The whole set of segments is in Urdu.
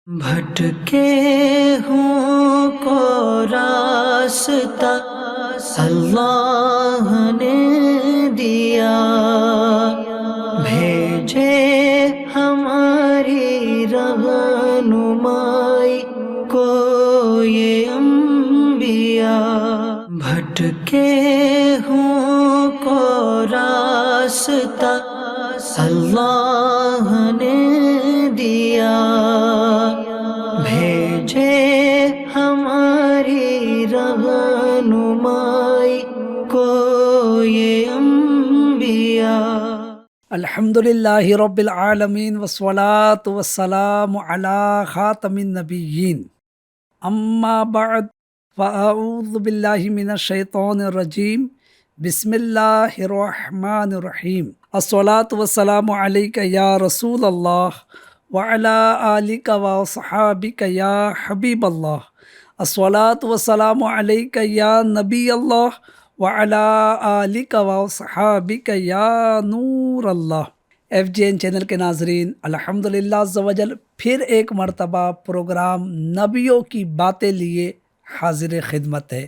بھٹکے ہوں کو راستہ اللہ نے دیا، بھیجے ہماری رہنمائی کو یہ انبیاء۔ بھٹکے ہوں کو راستہ اللہ نے دیا، بھیجے ہماری رہنمائی کو یہ انبیاء۔ الحمدللہ رب العالمین والصلاة والسلام علی خاتم النبیین، اما بعد فاعوذ باللہ من الشیطان الرجیم، بسم اللہ الرحمن الرحیم۔ الصلاة والسلام علیک یا رسول اللہ وعلی آلک وصحابک یا حبیب اللہ۔ الصلاة والسلام علیک یا نبی اللہ وعلی آلک وصحابک یا نور اللہ۔ FGN چینل کے ناظرین، الحمدللہ عز و جل پھر ایک مرتبہ پروگرام نبیوں کی باتیں لیے حاضر خدمت ہے،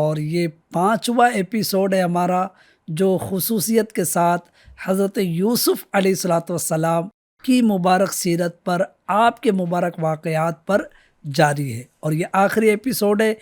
اور یہ 5واں ایپیسوڈ ہے ہمارا، جو خصوصیت کے ساتھ حضرت یوسف علیہ السلام کی مبارک سیرت پر، آپ کے مبارک واقعات پر جاری ہے، اور یہ آخری ایپیسوڈ ہے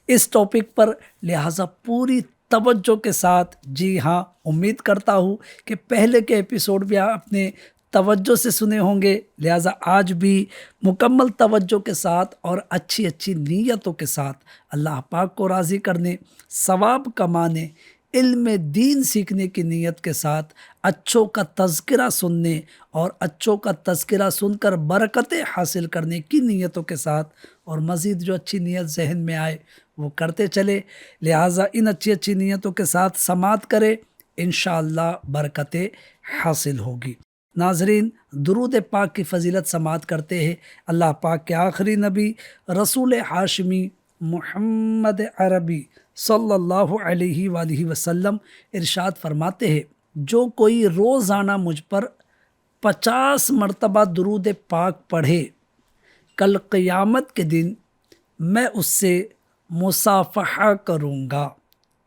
اس ٹاپک پر، لہٰذا پوری توجہ کے ساتھ، جی ہاں امید کرتا ہوں کہ پہلے کے ایپیسوڈ بھی آپ نے توجہ سے سنے ہوں گے، لہٰذا آج بھی مکمل توجہ کے ساتھ اور اچھی اچھی نیتوں کے ساتھ اللہ پاک کو راضی کرنے، ثواب کمانے، علم دین سیکھنے کی نیت کے ساتھ، اچھوں کا تذکرہ سننے اور اچھوں کا تذکرہ سن کر برکتیں حاصل کرنے کی نیتوں کے ساتھ، اور مزید جو اچھی نیت ذہن میں آئے وہ کرتے چلے، لہٰذا ان اچھی نیتوں کے ساتھ سماعت کرے، انشاءاللہ برکتیں حاصل ہوگی۔ ناظرین، درود پاک کی فضیلت سماعت کرتے ہیں۔ اللہ پاک کے آخری نبی رسول ہاشمی محمد عربی صلی اللہ علیہ وآلہ وسلم ارشاد فرماتے ہیں، جو کوئی روزانہ مجھ پر 50 مرتبہ درود پاک پڑھے، کل قیامت کے دن میں اس سے مصافحہ کروں گا۔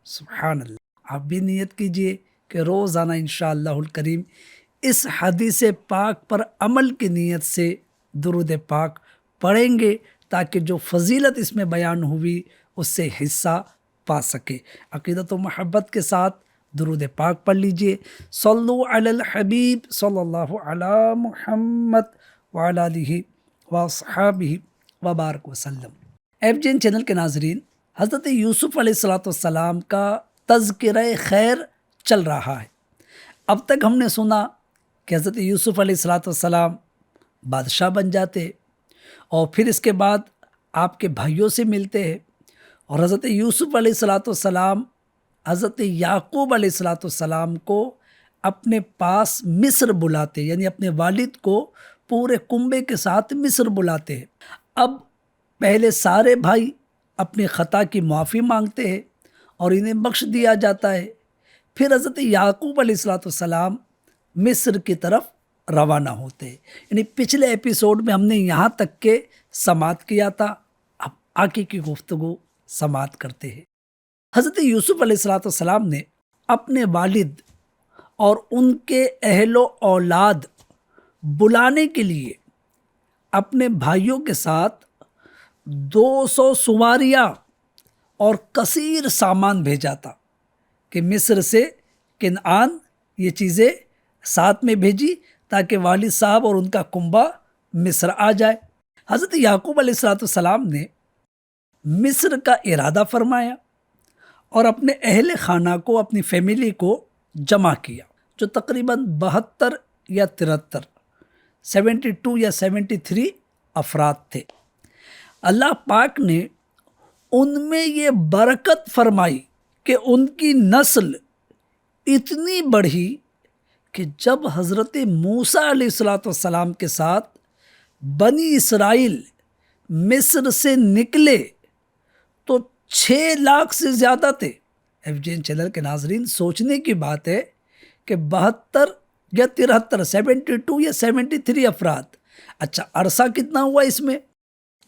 سبحان اللہ۔ آپ بھی نیت کیجئے کہ روزانہ انشاءاللہ الکریم اس حدیث پاک پر عمل کی نیت سے درود پاک پڑھیں گے، تاکہ جو فضیلت اس میں بیان ہوئی اس سے حصہ پا سکے۔ عقیدت و محبت کے ساتھ درود پاک پڑھ لیجئے۔ صلو علی الحبیب صلی اللہ علی محمد وعلی آلہ وصحابہ وبارک وسلم۔ FGN چینل کے ناظرین، حضرت یوسف علیہ السلام کا تذکرہ خیر چل رہا ہے۔ اب تک ہم نے سنا کہ حضرت یوسف علیہ السلام بادشاہ بن جاتے، اور پھر اس کے بعد آپ کے بھائیوں سے ملتے ہیں، اور حضرت یوسف علیہ السلام حضرت یعقوب علیہ السلام کو اپنے پاس مصر بلاتے، یعنی اپنے والد کو پورے کنبے کے ساتھ مصر بلاتے ہیں۔ اب پہلے سارے بھائی اپنی خطا کی معافی مانگتے ہیں اور انہیں بخش دیا جاتا ہے، پھر حضرت یعقوب علیہ السلام مصر کی طرف روانہ ہوتے ہیں۔ یعنی پچھلے ایپیسوڈ میں ہم نے یہاں تک کہ سماعت کیا تھا، اب آگے کی گفتگو سماعت کرتے ہیں۔ حضرت یوسف علیہ السلام نے اپنے والد اور ان کے اہل و اولاد بلانے کے لیے اپنے بھائیوں کے ساتھ 200 سواریاں اور کثیر سامان بھیجا تھا، کہ مصر سے کنعان یہ چیزیں ساتھ میں بھیجی تاکہ والد صاحب اور ان کا کنبہ مصر آ جائے۔ حضرت یعقوب علیہ السلام نے مصر کا ارادہ فرمایا اور اپنے اہل خانہ کو، اپنی فیملی کو جمع کیا، جو تقریباً 72 یا 73 72 یا 73 افراد تھے۔ اللہ پاک نے ان میں یہ برکت فرمائی کہ ان کی نسل اتنی بڑھی کہ جب حضرت موسیٰ علیہ السلام کے ساتھ بنی اسرائیل مصر سے نکلے تو 6 لاکھ سے زیادہ تھے۔ FGN چینل کے ناظرین، سوچنے کی بات ہے کہ 72 یا 73 72 یا 73 افراد، اچھا عرصہ کتنا ہوا اس میں؟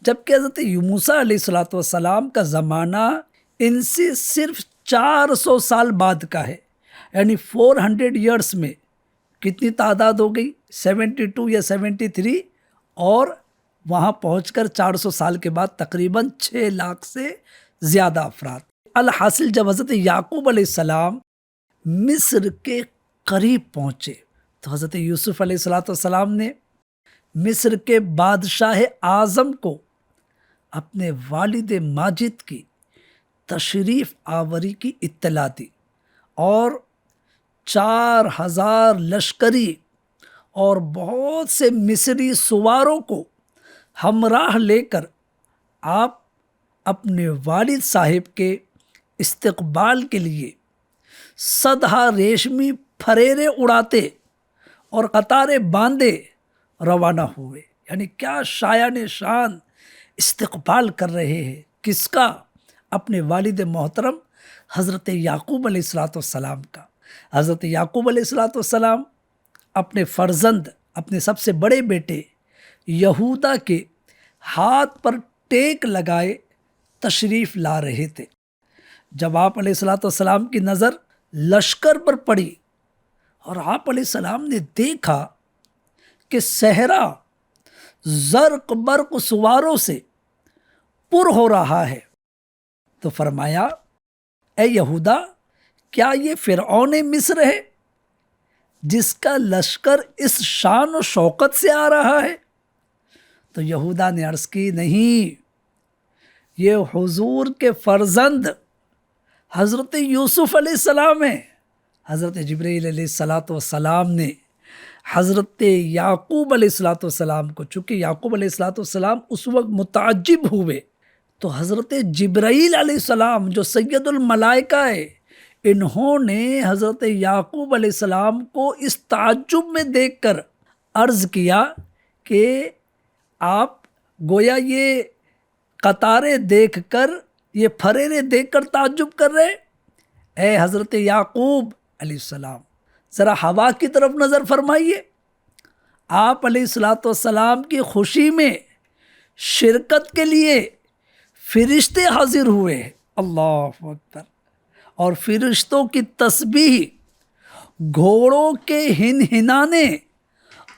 جبکہ حضرت موسیٰ علیہ الصلوۃ والسلام کا زمانہ ان سے صرف 400 سال بعد کا ہے، یعنی 400 ایئرس میں کتنی تعداد ہو گئی؟ 72 یا 73، اور وہاں پہنچ کر 400 سال کے بعد تقریباً 6 لاکھ سے زیادہ افراد۔ الحاصل جب حضرت یعقوب علیہ السلام مصر کے قریب پہنچے تو حضرت یوسف علیہ السلام نے مصر کے بادشاہ اعظم کو اپنے والد ماجد کی تشریف آوری کی اطلاع دی، اور 4000 لشکری اور بہت سے مصری سواروں کو ہمراہ لے کر آپ اپنے والد صاحب کے استقبال کے لیے سدھا ریشمی پھریرے اڑاتے اور قطاریں باندھے روانہ ہوئے۔ یعنی کیا شایان شان استقبال کر رہے ہیں، کس کا؟ اپنے والد محترم حضرت یعقوب علیہ السلام کا۔ حضرت یعقوب علیہ السلام اپنے فرزند، اپنے سب سے بڑے بیٹے یہودا کے ہاتھ پر ٹیک لگائے تشریف لا رہے تھے۔ جب آپ علیہ السلام کی نظر لشکر پر پڑی اور آپ علیہ السلام نے دیکھا کہ صحرا زرق برق سواروں سے پر ہو رہا ہے، تو فرمایا اے یہودا، کیا یہ فرعون مصر ہے جس کا لشکر اس شان و شوکت سے آ رہا ہے؟ تو یہودا نے عرض کی، نہیں، یہ حضور کے فرزند حضرت یوسف علیہ السلام ہیں۔ حضرت جبرائیل علیہ السلام نے حضرت یعقوب علیہ السلام کو، چونکہ یعقوب علیہ السلام اس وقت متعجب ہوئے، تو حضرت جبرائیل علیہ السلام جو سید الملائکہ ہے، انہوں نے حضرت یعقوب علیہ السلام کو اس تعجب میں دیکھ کر عرض کیا کہ آپ گویا یہ قطاریں دیکھ کر، یہ پھریرے دیکھ کر تعجب کر رہے؟ اے حضرت یعقوب علیہ السلام، ذرا ہوا کی طرف نظر فرمائیے۔ آپ علیہ السلام کی خوشی میں شرکت کے لیے فرشتے حاضر ہوئے ہیں، اللہ اکبر، اور فرشتوں کی تسبیح، گھوڑوں کے ہنہنانے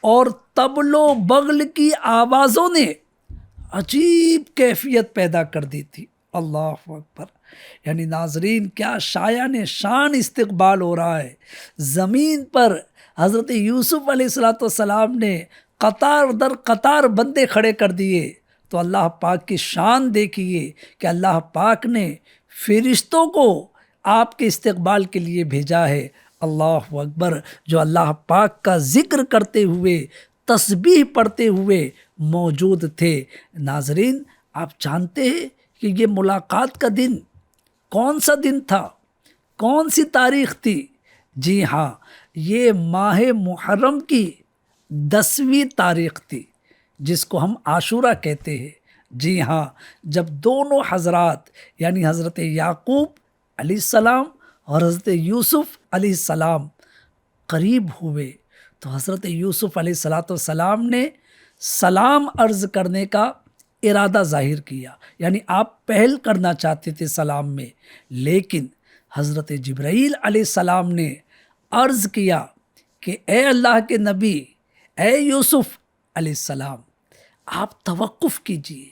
اور طبل و بغل کی آوازوں نے عجیب کیفیت پیدا کر دی تھی، اللہ اکبر۔ یعنی ناظرین، کیا شایان شان استقبال ہو رہا ہے۔ زمین پر حضرت یوسف علیہ السلام نے قطار در قطار بندے کھڑے کر دیے، تو اللہ پاک کی شان دیکھیے کہ اللہ پاک نے فرشتوں کو آپ کے استقبال کے لیے بھیجا ہے، اللہ اکبر، جو اللہ پاک کا ذکر کرتے ہوئے، تسبیح پڑھتے ہوئے موجود تھے۔ ناظرین، آپ جانتے ہیں کہ یہ ملاقات کا دن کون سا دن تھا، کون سی تاریخ تھی؟ جی ہاں، یہ ماہ محرم کی 10ویں تاریخ تھی، جس کو ہم عاشورہ کہتے ہیں۔ جی ہاں، جب دونوں حضرات یعنی حضرت یعقوب علیہ السلام اور حضرت یوسف علیہ السلام قریب ہوئے، تو حضرت یوسف علیہ السلام نے سلام عرض کرنے کا ارادہ ظاہر کیا، یعنی آپ پہل کرنا چاہتے تھے سلام میں، لیکن حضرت جبرائیل علیہ السلام نے عرض کیا کہ اے اللہ کے نبی، اے یوسف علیہ السلام، آپ توقف کیجئے،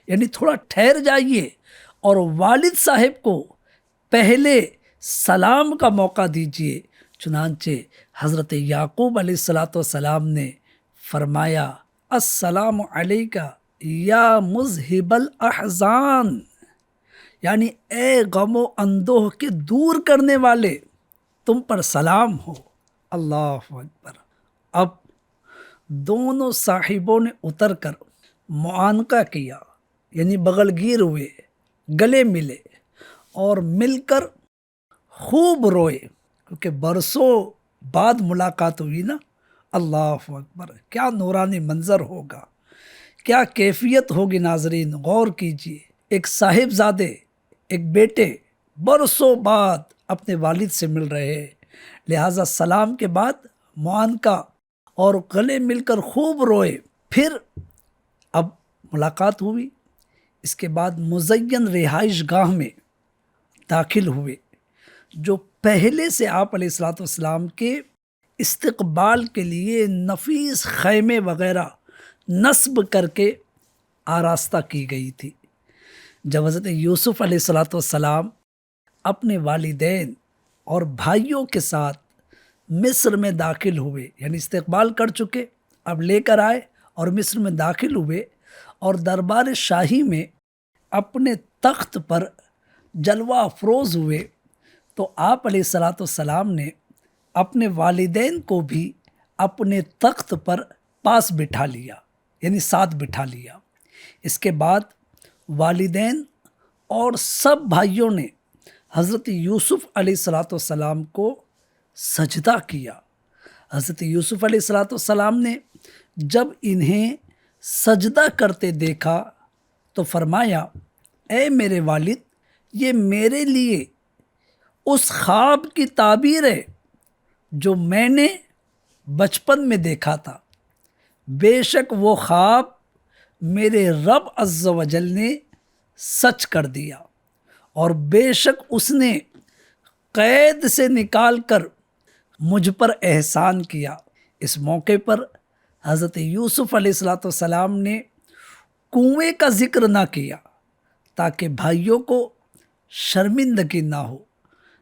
یعنی تھوڑا ٹھہر جائیے اور والد صاحب کو پہلے سلام کا موقع دیجئے۔ چنانچہ حضرت یعقوب علیہ السلام نے فرمایا، السلام علیکہ یا مذہب الاحزان، یعنی اے غم و اندوہ کے دور کرنے والے، تم پر سلام ہو، اللہ اکبر۔ اب دونوں صاحبوں نے اتر کر معانقہ کیا، یعنی بغل گیر ہوئے، گلے ملے اور مل کر خوب روئے، کیونکہ برسوں بعد ملاقات ہوئی نا۔ اللہ اکبر، کیا نورانی منظر ہوگا، کیا کیفیت ہوگی۔ ناظرین غور کیجئے، ایک صاحبزادے، ایک بیٹے برسوں بعد اپنے والد سے مل رہے ہیں، لہٰذا سلام کے بعد معانقہ اور گلے مل کر خوب روئے، پھر اب ملاقات ہوئی۔ اس کے بعد مزین رہائش گاہ میں داخل ہوئے، جو پہلے سے آپ علیہ الصلوۃ والسلام کے استقبال کے لیے نفیس خیمے وغیرہ نصب کر کے آراستہ کی گئی تھی۔ جب حضرت یوسف علیہ الصلوۃ والسلام اپنے والدین اور بھائیوں کے ساتھ مصر میں داخل ہوئے، یعنی استقبال کر چکے، اب لے کر آئے اور مصر میں داخل ہوئے اور دربار شاہی میں اپنے تخت پر جلوہ افروز ہوئے، تو آپ علیہ الصلوۃ والسلام نے اپنے والدین کو بھی اپنے تخت پر پاس بٹھا لیا، یعنی ساتھ بٹھا لیا۔ اس کے بعد والدین اور سب بھائیوں نے حضرت یوسف علیہ الصلوۃ والسلام کو سجدہ کیا۔ حضرت یوسف علیہ الصلوۃ والسلام نے جب انہیں سجدہ کرتے دیکھا تو فرمایا، اے میرے والد، یہ میرے لیے اس خواب کی تعبیر ہے جو میں نے بچپن میں دیکھا تھا۔ بے شک وہ خواب میرے رب عز و جل نے سچ کر دیا، اور بے شک اس نے قید سے نکال کر مجھ پر احسان کیا۔ اس موقع پر حضرت یوسف علیہ الصلوۃ والسلام نے کنویں کا ذکر نہ کیا تاکہ بھائیوں کو شرمندگی نہ ہو۔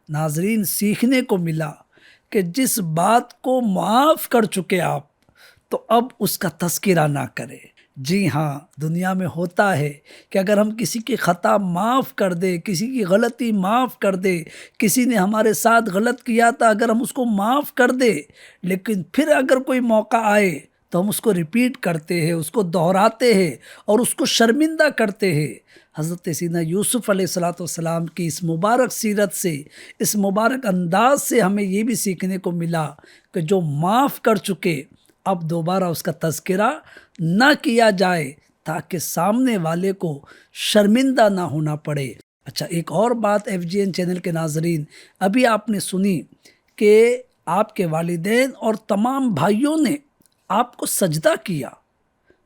ناظرین، سیکھنے کو ملا کہ جس بات کو معاف کر چکے آپ، تو اب اس کا تذکرہ نہ کرے۔ جی ہاں، دنیا میں ہوتا ہے کہ اگر ہم کسی کی خطا معاف کر دیں، کسی کی غلطی معاف کر دیں، کسی نے ہمارے ساتھ غلط کیا تھا اگر ہم اس کو معاف کر دیں، لیکن پھر اگر کوئی موقع آئے تو ہم اس کو ریپیٹ کرتے ہیں، اس کو دہراتے ہیں اور اس کو شرمندہ کرتے ہیں۔ حضرت سیدنا یوسف علیہ الصلوۃ والسلام کی اس مبارک سیرت سے، اس مبارک انداز سے ہمیں یہ بھی سیکھنے کو ملا کہ جو معاف کر چکے اب دوبارہ اس کا تذکرہ نہ کیا جائے تاکہ سامنے والے کو شرمندہ نہ ہونا پڑے۔ اچھا، ایک اور بات FGN چینل کے ناظرین، ابھی آپ نے سنی کہ آپ کے والدین اور تمام بھائیوں نے آپ کو سجدہ کیا،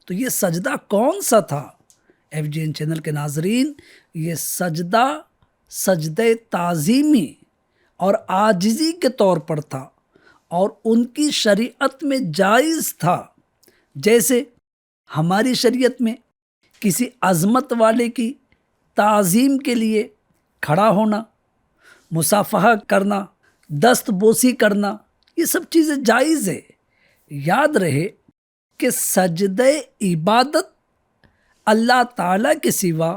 تو یہ سجدہ کون سا تھا؟ FGN چینل کے ناظرین، یہ سجدہ تعظیمی اور عاجزی کے طور پر تھا، اور ان کی شریعت میں جائز تھا۔ جیسے ہماری شریعت میں کسی عظمت والے کی تعظیم کے لیے کھڑا ہونا، مصافحہ کرنا، دست بوسی کرنا، یہ سب چیزیں جائز ہے۔ یاد رہے کہ سجدہ عبادت اللہ تعالیٰ کے سوا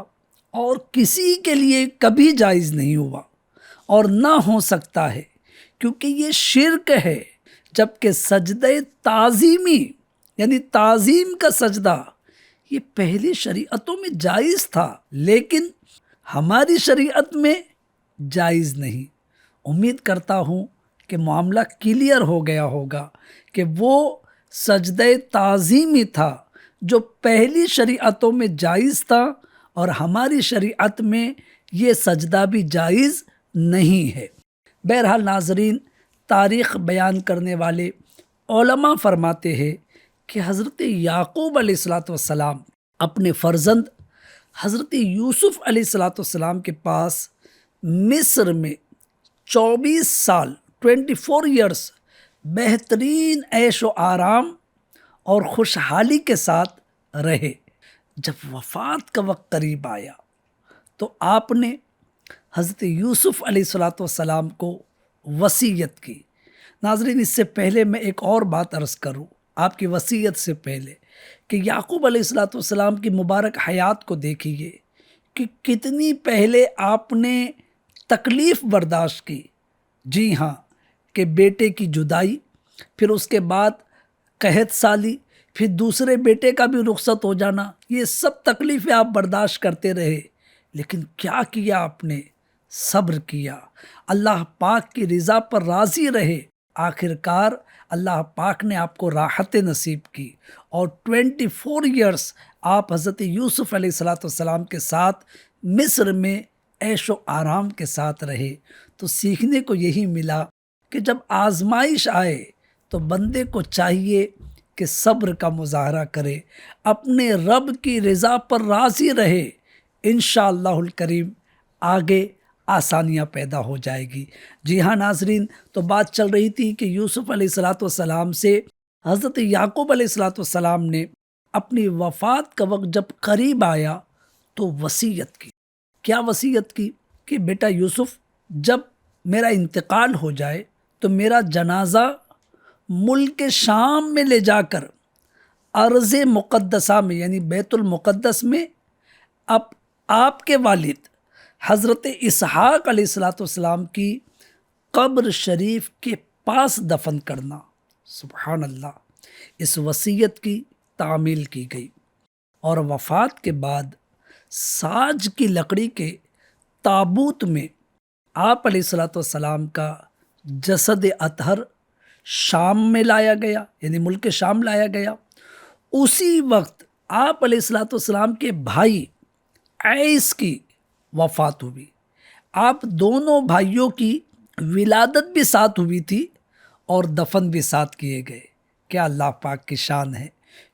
اور کسی کے لیے کبھی جائز نہیں ہوا اور نہ ہو سکتا ہے، کیونکہ یہ شرک ہے۔ جبکہ سجدہ تعظیمی یعنی تعظیم کا سجدہ یہ پہلی شریعتوں میں جائز تھا، لیکن ہماری شریعت میں جائز نہیں۔ امید کرتا ہوں کہ معاملہ کلیئر ہو گیا ہوگا کہ وہ سجدہ تعظیمی تھا جو پہلی شریعتوں میں جائز تھا، اور ہماری شریعت میں یہ سجدہ بھی جائز نہیں ہے۔ بہرحال ناظرین، تاریخ بیان کرنے والے علماء فرماتے ہیں کہ حضرت یعقوب علیہ الصلوۃ والسلام اپنے فرزند حضرت یوسف علیہ الصلوۃ والسلام کے پاس مصر میں 24 سال 24 ایئرس بہترین عیش و آرام اور خوشحالی کے ساتھ رہے۔ جب وفات کا وقت قریب آیا تو آپ نے حضرت یوسف علیہ الصلوۃ والسلام کو وصیت کی۔ ناظرین، اس سے پہلے میں ایک اور بات عرض کروں، آپ کی وصیت سے پہلے، کہ یعقوب علیہ الصلوۃ والسلام کی مبارک حیات کو دیکھیے کہ کتنی پہلے آپ نے تکلیف برداشت کی۔ جی ہاں، کہ بیٹے کی جدائی، پھر اس کے بعد قحط سالی، پھر دوسرے بیٹے کا بھی رخصت ہو جانا، یہ سب تکلیفیں آپ برداشت کرتے رہے، لیکن کیا کیا آپ نے؟ صبر کیا، اللہ پاک کی رضا پر راضی رہے۔ آخر کار اللہ پاک نے آپ کو راحت نصیب کی، اور 24 ایئرس آپ حضرت یوسف علیہ الصلوۃ والسلام کے ساتھ مصر میں عیش و آرام کے ساتھ رہے۔ تو سیکھنے کو یہی ملا کہ جب آزمائش آئے تو بندے کو چاہیے کہ صبر کا مظاہرہ کرے، اپنے رب کی رضا پر راضی رہے، انشاءاللہ الکریم آگے آسانیاں پیدا ہو جائے گی۔ جی ہاں ناظرین، تو بات چل رہی تھی کہ یوسف علیہ السلام سے حضرت یعقوب علیہ السلام نے اپنی وفات کا وقت جب قریب آیا تو وصیت کی۔ کیا وصیت کی؟ کہ بیٹا یوسف، جب میرا انتقال ہو جائے تو میرا جنازہ ملک شام میں لے جا کر ارض مقدسہ میں یعنی بیت المقدس میں اب آپ کے والد حضرت اسحاق علیہ السلام کی قبر شریف کے پاس دفن کرنا۔ سبحان اللہ، اس وصیت کی تعمیل کی گئی، اور وفات کے بعد ساج کی لکڑی کے تابوت میں آپ علیہ السلام کا جسد اطہر شام میں لایا گیا، یعنی ملک شام لایا گیا۔ اسی وقت آپ علیہ السلام کے بھائی عیس کی وفات ہوئی۔ آپ دونوں بھائیوں کی ولادت بھی ساتھ ہوئی تھی اور دفن بھی ساتھ کیے گئے۔ کیا اللہ پاک کی شان ہے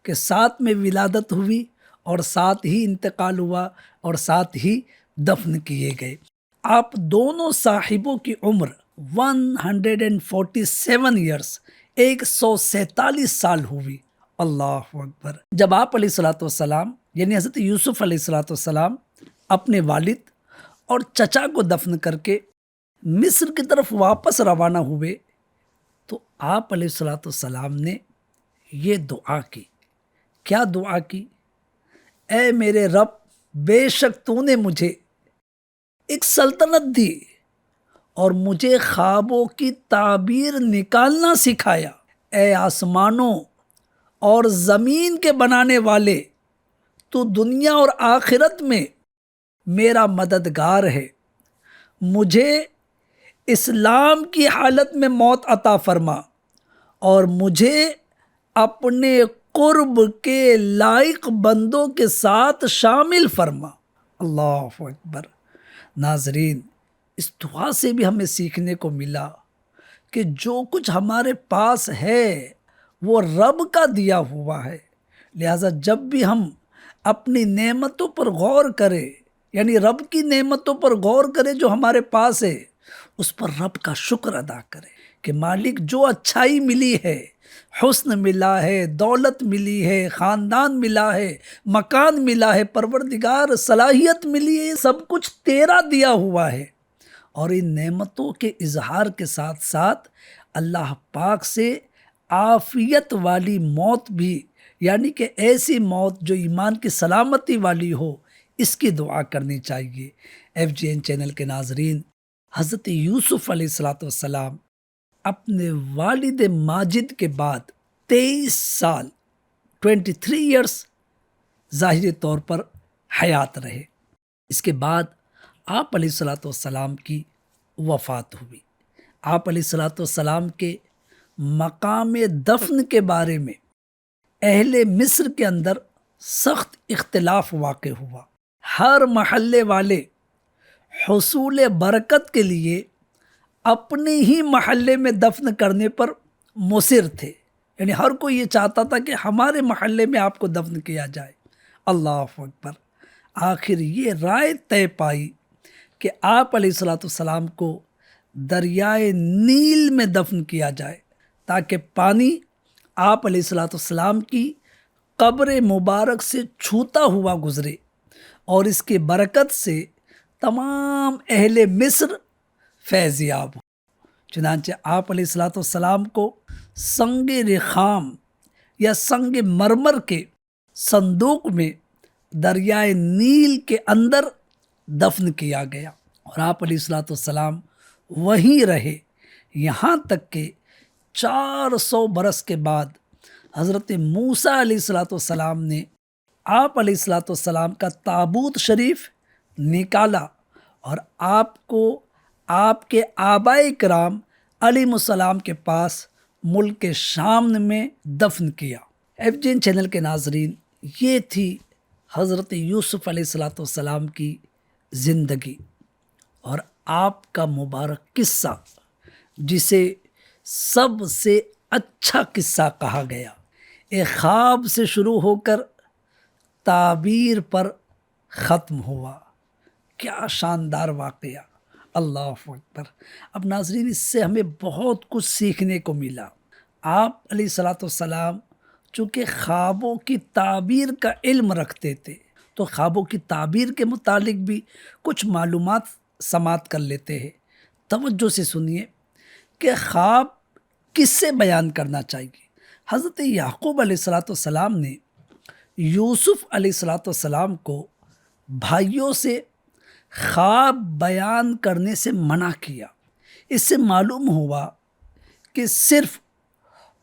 کہ ساتھ میں ولادت ہوئی اور ساتھ ہی انتقال ہوا اور ساتھ ہی دفن کیے گئے۔ آپ دونوں صاحبوں کی عمر 147 ایئرس 147 سال ہوئی۔ اللہ اکبر۔ جب آپ علیہ السلام یعنی حضرت یوسف علیہ السلام اپنے والد اور چچا کو دفن کر کے مصر کی طرف واپس روانہ ہوئے تو آپ علیہ السلام نے یہ دعا کی۔ کیا دعا کی؟ اے میرے رب، بے شک تو نے مجھے ایک سلطنت دی اور مجھے خوابوں کی تعبیر نکالنا سکھایا۔ اے آسمانوں اور زمین کے بنانے والے، تو دنیا اور آخرت میں میرا مددگار ہے۔ مجھے اسلام کی حالت میں موت عطا فرما اور مجھے اپنے قرب کے لائق بندوں کے ساتھ شامل فرما۔ اللہ اکبر۔ ناظرین، اس دعا سے بھی ہمیں سیکھنے کو ملا کہ جو کچھ ہمارے پاس ہے وہ رب کا دیا ہوا ہے، لہٰذا جب بھی ہم اپنی نعمتوں پر غور کریں، یعنی رب کی نعمتوں پر غور کریں جو ہمارے پاس ہے، اس پر رب کا شکر ادا کریں کہ مالک جو اچھائی ملی ہے، حسن ملا ہے، دولت ملی ہے، خاندان ملا ہے، مکان ملا ہے، پروردگار صلاحیت ملی ہے، سب کچھ تیرا دیا ہوا ہے۔ اور ان نعمتوں کے اظہار کے ساتھ ساتھ اللہ پاک سے عافیت والی موت بھی، یعنی کہ ایسی موت جو ایمان کی سلامتی والی ہو، اس کی دعا کرنی چاہیے۔ FGN چینل کے ناظرین، حضرت یوسف علیہ السلام اپنے والد ماجد کے بعد 23 سال 23 ایئرس ظاہری طور پر حیات رہے۔ اس کے بعد آپ علیہ السلام کی وفات ہوئی۔ آپ علیہ السلام کے مقام دفن کے بارے میں اہل مصر کے اندر سخت اختلاف واقع ہوا۔ ہر محلے والے حصول برکت کے لیے اپنے ہی محلے میں دفن کرنے پر مصر تھے، یعنی ہر کوئی یہ چاہتا تھا کہ ہمارے محلے میں آپ کو دفن کیا جائے۔ اللہ اکبر۔ آخر یہ رائے طے پائی کہ آپ علیہ السلام کو دریائے نیل میں دفن کیا جائے تاکہ پانی آپ علیہ السلام کی قبر مبارک سے چھوتا ہوا گزرے اور اس کی برکت سے تمام اہل مصر فیض یاب ہو۔ چنانچہ آپ علیہ السلام کو سنگ رخام یا سنگ مرمر کے صندوق میں دریائے نیل کے اندر دفن کیا گیا اور آپ علیہ السلام وہیں رہے، یہاں تک کہ 400 برس کے بعد حضرت موسیٰ علیہ السلام نے آپ علیہ السلام کا تابوت شریف نکالا اور آپ کو آپ کے آبائے کرام علیہ السلام کے پاس ملک شام میں دفن کیا۔ FGN چینل کے ناظرین، یہ تھی حضرت یوسف علیہ السلام کی زندگی اور آپ کا مبارک قصہ، جسے سب سے اچھا قصہ کہا گیا۔ ایک خواب سے شروع ہو کر تعبیر پر ختم ہوا۔ کیا شاندار واقعہ، اللہ اکبر۔ اب ناظرین، اس سے ہمیں بہت کچھ سیکھنے کو ملا۔ آپ علیہ الصلاۃ والسلام چونکہ خوابوں کی تعبیر کا علم رکھتے تھے، تو خوابوں کی تعبیر کے متعلق بھی کچھ معلومات سماعت کر لیتے ہیں۔ توجہ سے سنیے کہ خواب کس سے بیان کرنا چاہیے۔ حضرت یعقوب علیہ الصلاۃ والسلام نے یوسف علیہ الصلاۃ والسلام کو بھائیوں سے خواب بیان کرنے سے منع کیا۔ اس سے معلوم ہوا کہ صرف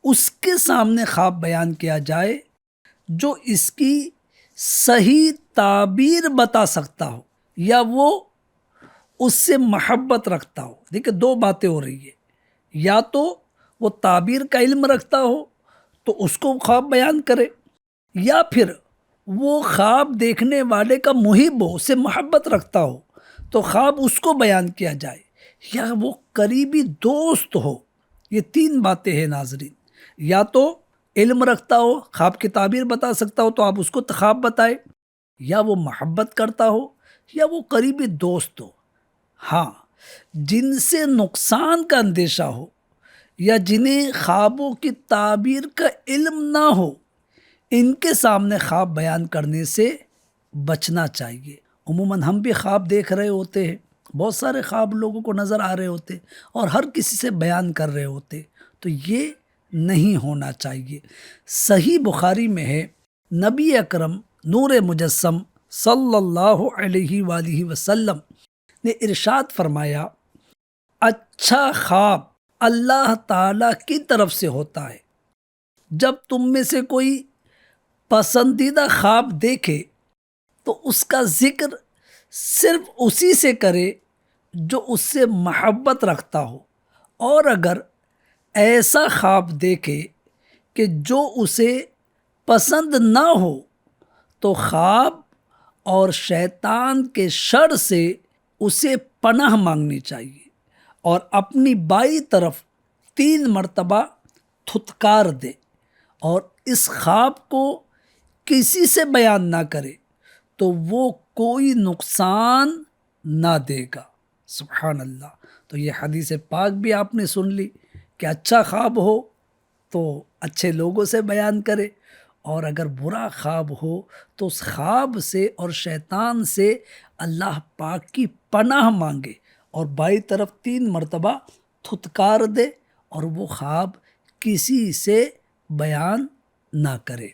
اس کے سامنے خواب بیان کیا جائے جو اس کی صحیح تعبیر بتا سکتا ہو یا وہ اس سے محبت رکھتا ہو۔ دیکھیں، دو باتیں ہو رہی ہیں، یا تو وہ تعبیر کا علم رکھتا ہو تو اس کو خواب بیان کرے، یا پھر وہ خواب دیکھنے والے کا محب ہو، اس سے محبت رکھتا ہو تو خواب اس کو بیان کیا جائے، یا وہ قریبی دوست ہو۔ یہ تین باتیں ہیں ناظرین، یا تو علم رکھتا ہو، خواب کی تعبیر بتا سکتا ہو تو آپ اس کو خواب بتائیں، یا وہ محبت کرتا ہو، یا وہ قریبی دوست ہو۔ ہاں، جن سے نقصان کا اندیشہ ہو یا جنہیں خوابوں کی تعبیر کا علم نہ ہو، ان کے سامنے خواب بیان کرنے سے بچنا چاہیے۔ عموماً ہم بھی خواب دیکھ رہے ہوتے ہیں، بہت سارے خواب لوگوں کو نظر آ رہے ہوتے اور ہر کسی سے بیان کر رہے ہوتے، تو یہ نہیں ہونا چاہیے۔ صحیح بخاری میں ہے، نبی اکرم نور مجسم صلی اللہ علیہ وآلہ وسلم نے ارشاد فرمایا، اچھا خواب اللہ تعالیٰ کی طرف سے ہوتا ہے۔ جب تم میں سے کوئی پسندیدہ خواب دیکھے تو اس کا ذکر صرف اسی سے کرے جو اس سے محبت رکھتا ہو، اور اگر ایسا خواب دیکھے کہ جو اسے پسند نہ ہو تو خواب اور شیطان کے شر سے اسے پناہ مانگنی چاہیے اور اپنی بائیں طرف 3 مرتبہ تھتکار دے، اور اس خواب کو کسی سے بیان نہ کرے تو وہ کوئی نقصان نہ دے گا۔ سبحان اللہ۔ تو یہ حدیث پاک بھی آپ نے سن لی کہ اچھا خواب ہو تو اچھے لوگوں سے بیان کرے، اور اگر برا خواب ہو تو اس خواب سے اور شیطان سے اللہ پاک کی پناہ مانگے اور بائیں طرف 3 مرتبہ تھتکار دے، اور وہ خواب کسی سے بیان نہ کرے۔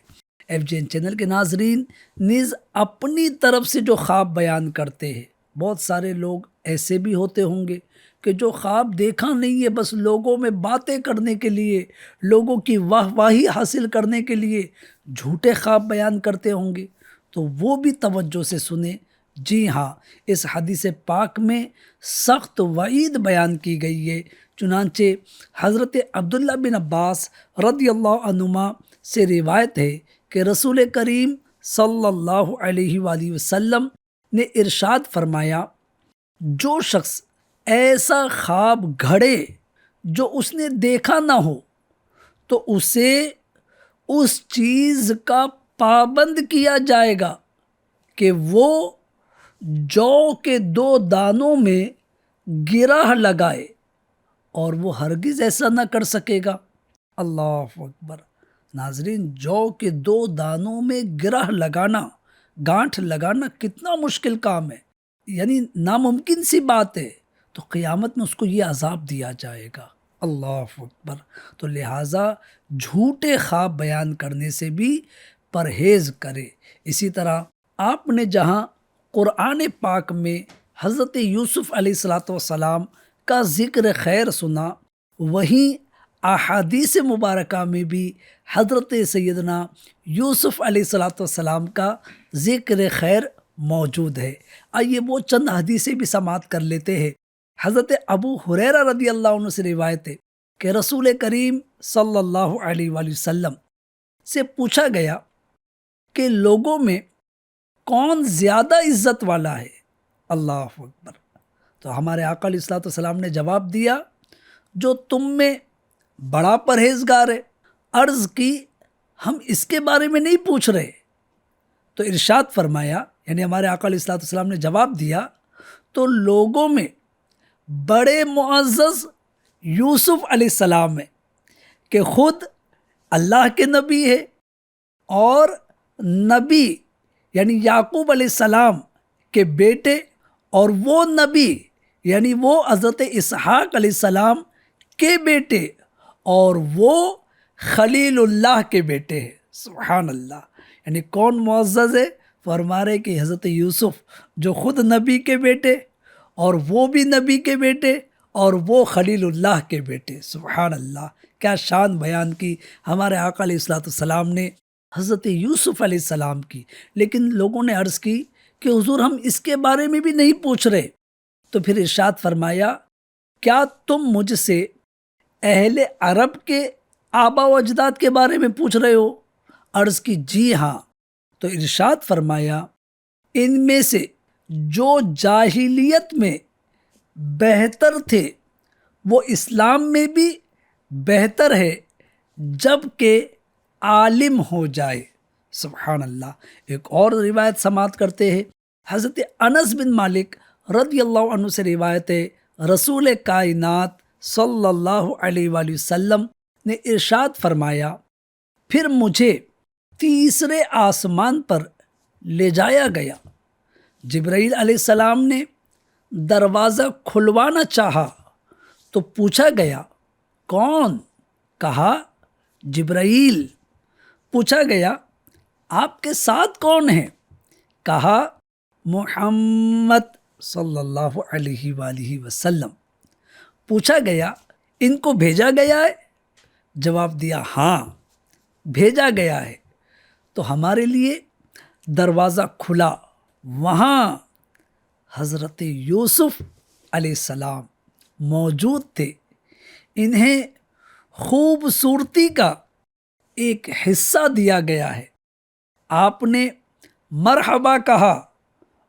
ایف جی این چینل کے ناظرین نیز اپنی طرف سے جو خواب بیان کرتے ہیں، بہت سارے لوگ ایسے بھی ہوتے ہوں گے کہ جو خواب دیکھا نہیں ہے، بس لوگوں میں باتیں کرنے کے لیے، لوگوں کی واہ واہی حاصل کرنے کے لیے جھوٹے خواب بیان کرتے ہوں گے، تو وہ بھی توجہ سے سنیں۔ جی ہاں، اس حدیث پاک میں سخت وعید بیان کی گئی ہے۔ چنانچہ حضرت عبداللہ بن عباس رضی اللہ عنہما سے روایت ہے کہ رسول کریم صلی اللہ علیہ وآلہ وسلم نے ارشاد فرمایا، جو شخص ایسا خواب گھڑے جو اس نے دیکھا نہ ہو تو اسے اس چیز کا پابند کیا جائے گا کہ وہ جو کے 2 دانوں میں گرہ لگائے، اور وہ ہرگز ایسا نہ کر سکے گا۔ اللہ اکبر۔ ناظرین، جو کے 2 دانوں میں گرہ لگانا، گانٹھ لگانا کتنا مشکل کام ہے، یعنی ناممکن سی بات ہے، تو قیامت میں اس کو یہ عذاب دیا جائے گا۔ اللہ اکبر۔ تو لہٰذا جھوٹے خواب بیان کرنے سے بھی پرہیز کرے۔ اسی طرح آپ نے جہاں قرآن پاک میں حضرت یوسف علیہ الصلاۃ والسلام کا ذکر خیر سنا، وہیں احادیث مبارکہ میں بھی حضرت سیدنا یوسف علیہ الصلاۃ والسلام کا ذکر خیر موجود ہے۔ آئیے وہ چند حدیثیں بھی سماعت کر لیتے ہیں۔ حضرت ابو ہریرہ رضی اللہ عنہ سے روایت ہے کہ رسول کریم صلی اللہ علیہ وآلہ وسلم سے پوچھا گیا کہ لوگوں میں کون زیادہ عزت والا ہے؟ اللہ اکبر۔ تو ہمارے آقا علیہ الصلوۃ والسلام نے جواب دیا، جو تم میں بڑا پرہیزگار ہے۔ عرض کی، ہم اس کے بارے میں نہیں پوچھ رہے۔ تو ارشاد فرمایا، یعنی ہمارے آقا علیہ الصلوۃ والسلام نے جواب دیا، تو لوگوں میں بڑے معزز یوسف علیہ السلام ہیں کہ خود اللہ کے نبی ہے، اور نبی یعنی یعقوب علیہ السلام کے بیٹے، اور وہ نبی یعنی وہ حضرت اسحاق علیہ السلام کے بیٹے، اور وہ خلیل اللہ کے بیٹے ہیں۔ سبحان اللہ! یعنی کون معزز ہے؟ فرما رہے کہ حضرت یوسف جو خود نبی کے بیٹے، اور وہ بھی نبی کے بیٹے، اور وہ خلیل اللہ کے بیٹے۔ سبحان اللہ! کیا شان بیان کی ہمارے آقا علیہ الصلوۃ والسلام نے حضرت یوسف علیہ السلام کی۔ لیکن لوگوں نے عرض کی کہ حضور ہم اس کے بارے میں بھی نہیں پوچھ رہے۔ تو پھر ارشاد فرمایا کیا تم مجھ سے اہل عرب کے آبا و اجداد کے بارے میں پوچھ رہے ہو؟ عرض کی جی ہاں۔ تو ارشاد فرمایا ان میں سے جو جاہلیت میں بہتر تھے وہ اسلام میں بھی بہتر ہے جب کہ عالم ہو جائے۔ سبحان اللہ! ایک اور روایت سماعت کرتے ہیں، حضرت انس بن مالک رضی اللہ عنہ سے روایت ہے، رسول کائنات صلی اللہ علیہ وآلہ وسلم نے ارشاد فرمایا پھر مجھے تیسرے آسمان پر لے جایا گیا۔ جبرائیل علیہ السلام نے دروازہ کھلوانا چاہا تو پوچھا گیا کون؟ کہا جبرائیل۔ پوچھا گیا آپ کے ساتھ کون ہیں؟ کہا محمد صلی اللہ علیہ وآلہ وسلم۔ پوچھا گیا ان کو بھیجا گیا ہے؟ جواب دیا ہاں بھیجا گیا ہے۔ تو ہمارے لیے دروازہ کھلا، وہاں حضرت یوسف علیہ السلام موجود تھے۔ انہیں خوبصورتی کا ایک حصہ دیا گیا ہے۔ آپ نے مرحبا کہا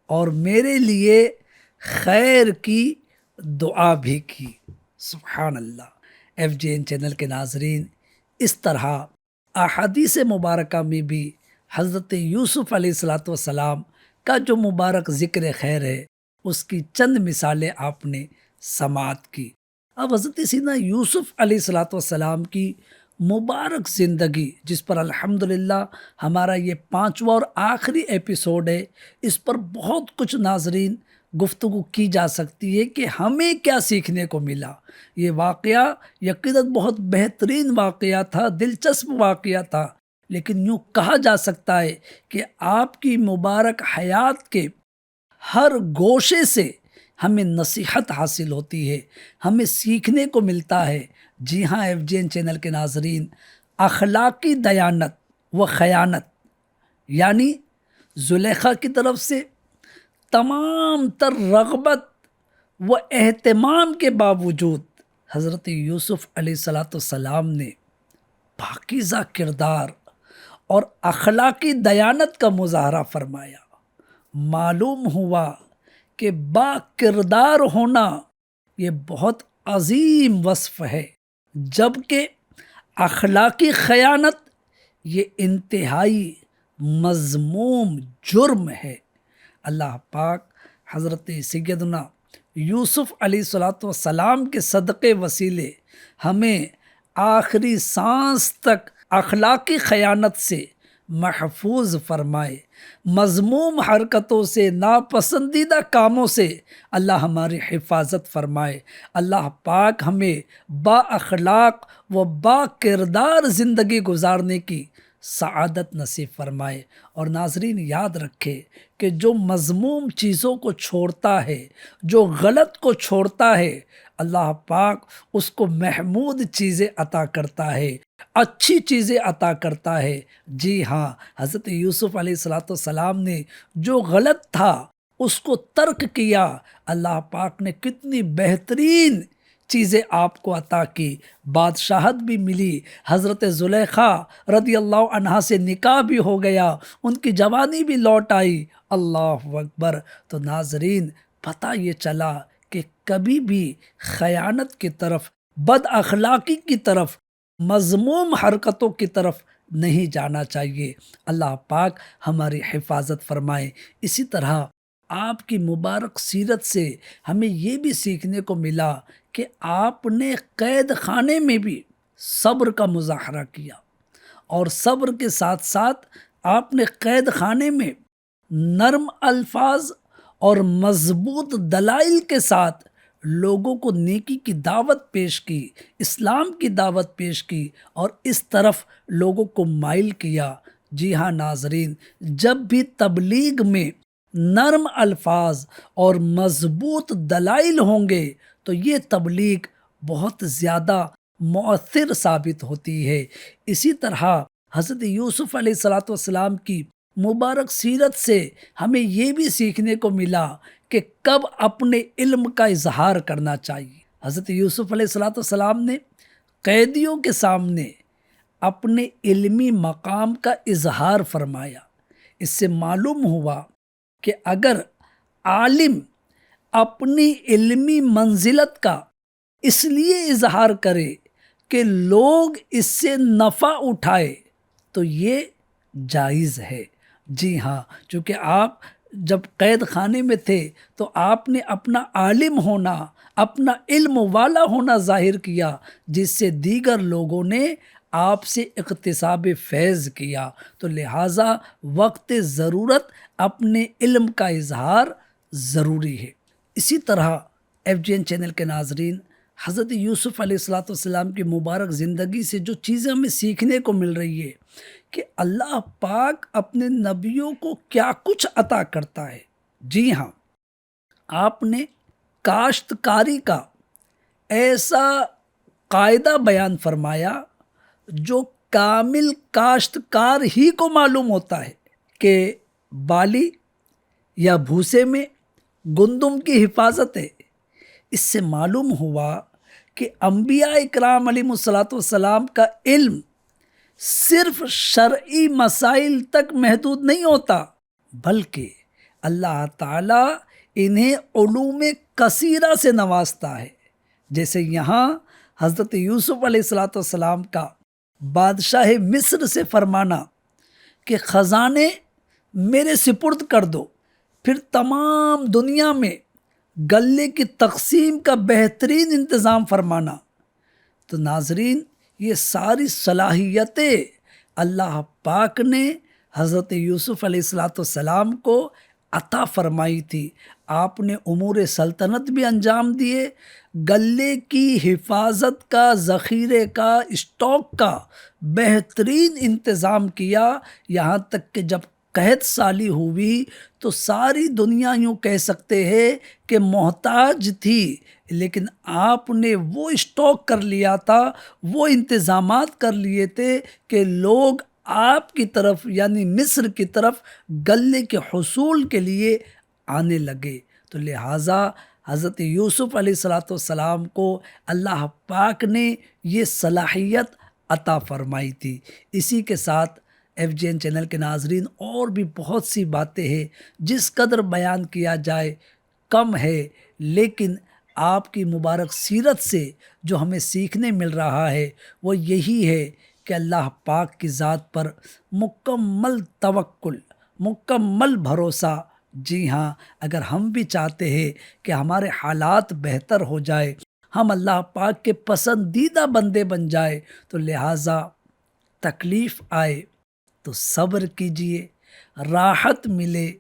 اور میرے لیے خیر کی دعا بھی کی۔ سبحان اللہ! FGN چینل کے ناظرین، اس طرح احادیث مبارکہ میں بھی حضرت یوسف علیہ الصلوۃ والسلام کا جو مبارک ذکر خیر ہے اس کی چند مثالیں آپ نے سماعت کی۔ اب حضرت سیدنا یوسف علیہ الصلوۃ والسلام کی مبارک زندگی، جس پر الحمدللہ ہمارا یہ 5واں اور آخری ایپیسوڈ ہے، اس پر بہت کچھ ناظرین گفتگو کی جا سکتی ہے کہ ہمیں کیا سیکھنے کو ملا۔ یہ واقعہ یقیناً بہت بہترین واقعہ تھا، دلچسپ واقعہ تھا، لیکن یوں کہا جا سکتا ہے کہ آپ کی مبارک حیات کے ہر گوشے سے ہمیں نصیحت حاصل ہوتی ہے، ہمیں سیکھنے کو ملتا ہے۔ جی ہاں FGN چینل کے ناظرین، اخلاقی دیانت و خیانت، یعنی زلیخا کی طرف سے تمام تر رغبت و اہتمام کے باوجود حضرت یوسف علیہ السلام نے پاکیزہ کردار اور اخلاقی دیانت کا مظاہرہ فرمایا۔ معلوم ہوا کہ با کردار ہونا یہ بہت عظیم وصف ہے، جبکہ اخلاقی خیانت یہ انتہائی مذموم جرم ہے۔ اللہ پاک حضرت سیدنا یوسف علیہ السلام کے صدقے وسیلے ہمیں آخری سانس تک اخلاقی خیانت سے محفوظ فرمائے، مذموم حرکتوں سے، ناپسندیدہ کاموں سے اللہ ہماری حفاظت فرمائے۔ اللہ پاک ہمیں با اخلاق و با کردار زندگی گزارنے کی سعادت نصیب فرمائے۔ اور ناظرین یاد رکھے کہ جو مذموم چیزوں کو چھوڑتا ہے، جو غلط کو چھوڑتا ہے، اللہ پاک اس کو محمود چیزیں عطا کرتا ہے، اچھی چیزیں عطا کرتا ہے۔ جی ہاں، حضرت یوسف علیہ السلام نے جو غلط تھا اس کو ترک کیا، اللہ پاک نے کتنی بہترین چیزیں آپ کو عطا کی، بادشاہت بھی ملی، حضرت زلیخا رضی اللہ عنہا سے نکاح بھی ہو گیا، ان کی جوانی بھی لوٹ آئی۔ اللہ اکبر! تو ناظرین پتہ یہ چلا کہ کبھی بھی خیانت کی طرف، بد اخلاقی کی طرف، مذموم حرکتوں کی طرف نہیں جانا چاہیے۔ اللہ پاک ہماری حفاظت فرمائے۔ اسی طرح آپ کی مبارک سیرت سے ہمیں یہ بھی سیکھنے کو ملا کہ آپ نے قید خانے میں بھی صبر کا مظاہرہ کیا، اور صبر کے ساتھ ساتھ آپ نے قید خانے میں نرم الفاظ اور مضبوط دلائل کے ساتھ لوگوں کو نیکی کی دعوت پیش کی، اسلام کی دعوت پیش کی اور اس طرف لوگوں کو مائل کیا۔ جی ہاں ناظرین، جب بھی تبلیغ میں نرم الفاظ اور مضبوط دلائل ہوں گے تو یہ تبلیغ بہت زیادہ مؤثر ثابت ہوتی ہے۔ اسی طرح حضرت یوسف علیہ السلام کی مبارک سیرت سے ہمیں یہ بھی سیکھنے کو ملا کہ کب اپنے علم کا اظہار کرنا چاہیے۔ حضرت یوسف علیہ السلام نے قیدیوں کے سامنے اپنے علمی مقام کا اظہار فرمایا۔ اس سے معلوم ہوا کہ اگر عالم اپنی علمی منزلت کا اس لیے اظہار کرے کہ لوگ اس سے نفع اٹھائے تو یہ جائز ہے۔ جی ہاں، چونکہ آپ جب قید خانے میں تھے تو آپ نے اپنا عالم ہونا، اپنا علم والا ہونا ظاہر کیا، جس سے دیگر لوگوں نے آپ سے اقتصاب فیض کیا۔ تو لہٰذا وقت ضرورت اپنے علم کا اظہار ضروری ہے۔ اسی طرح FGN چینل کے ناظرین، حضرت یوسف علیہ السلام کی مبارک زندگی سے جو چیزیں ہمیں سیکھنے کو مل رہی ہے کہ اللہ پاک اپنے نبیوں کو کیا کچھ عطا کرتا ہے۔ جی ہاں، آپ نے کاشتکاری کا ایسا قاعدہ بیان فرمایا جو کامل کاشتکار ہی کو معلوم ہوتا ہے کہ بالی یا بھوسے میں گندم کی حفاظت ہے۔ اس سے معلوم ہوا کہ انبیاء اکرام علیہم السلام کا علم صرف شرعی مسائل تک محدود نہیں ہوتا، بلکہ اللہ تعالیٰ انہیں علوم کثیرہ سے نوازتا ہے۔ جیسے یہاں حضرت یوسف علیہ السلام کا بادشاہ مصر سے فرمانا کہ خزانے میرے سپرد کر دو، پھر تمام دنیا میں غلے کی تقسیم کا بہترین انتظام فرمانا۔ تو ناظرین، یہ ساری صلاحیتیں اللہ پاک نے حضرت یوسف علیہ السلام کو عطا فرمائی تھی۔ آپ نے امور سلطنت بھی انجام دیے، غلے کی حفاظت کا، ذخیرے کا، اسٹاک کا بہترین انتظام کیا، یہاں تک کہ جب قحط سالی ہوئی تو ساری دنیا یوں کہہ سکتے ہیں کہ محتاج تھی، لیکن آپ نے وہ اسٹاک کر لیا تھا، وہ انتظامات کر لیے تھے کہ لوگ آپ کی طرف یعنی مصر کی طرف غلے کے حصول کے لیے آنے لگے۔ تو لہٰذا حضرت یوسف علیہ السلام کو اللہ پاک نے یہ صلاحیت عطا فرمائی تھی۔ اسی کے ساتھ FGN چینل کے ناظرین، اور بھی بہت سی باتیں ہیں، جس قدر بیان کیا جائے کم ہے، لیکن آپ کی مبارک سیرت سے جو ہمیں سیکھنے مل رہا ہے وہ یہی ہے کہ اللہ پاک کی ذات پر مکمل توکل، مکمل بھروسہ۔ جی ہاں، اگر ہم بھی چاہتے ہیں کہ ہمارے حالات بہتر ہو جائے، ہم اللہ پاک کے پسندیدہ بندے بن جائے، تو لہٰذا تکلیف آئے تو صبر کیجئے، راحت ملے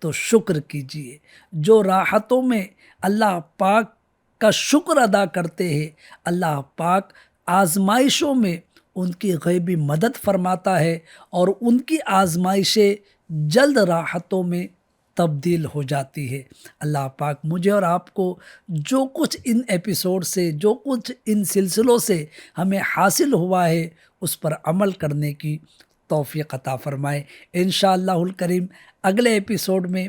تو شکر کیجئے۔ جو راحتوں میں اللہ پاک کا شکر ادا کرتے ہیں، اللہ پاک آزمائشوں میں ان کی غیبی مدد فرماتا ہے اور ان کی آزمائشیں جلد راحتوں میں تبدیل ہو جاتی ہے۔ اللہ پاک مجھے اور آپ کو جو کچھ ان ایپیسوڈ سے، جو کچھ ان سلسلوں سے ہمیں حاصل ہوا ہے، اس پر عمل کرنے کی توفیق عطا فرمائے۔ انشاءاللہ الکریم اگلے ایپیسوڈ میں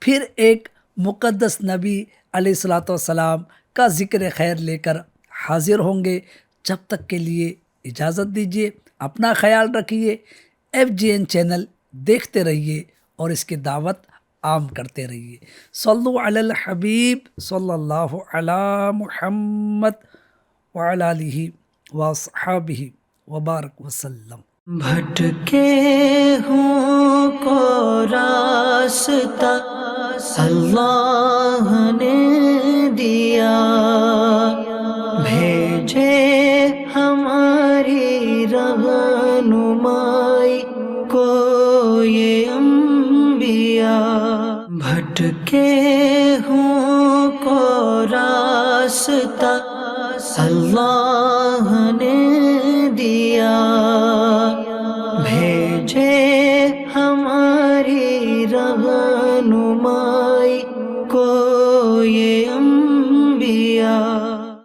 پھر ایک مقدس نبی علیہ السلام کا ذکر خیر لے کر حاضر ہوں گے۔ جب تک کے لیے اجازت دیجیے، اپنا خیال رکھیے، FGN چینل دیکھتے رہیے اور اس کی دعوت عام کرتے رہیے۔ صلو علی الحبیب صلی اللہ علی محمد وعلی آلہ وصحبہ وبارک وسلم۔ بھٹکے ہوں کو راستہ اللہ نے دیا، بھیجے ہماری رہنمائی کو یہ انبیاء، بھٹکے ہوں کو راستہ اللہ نے دیا، بھیجے ہماری رہنمائی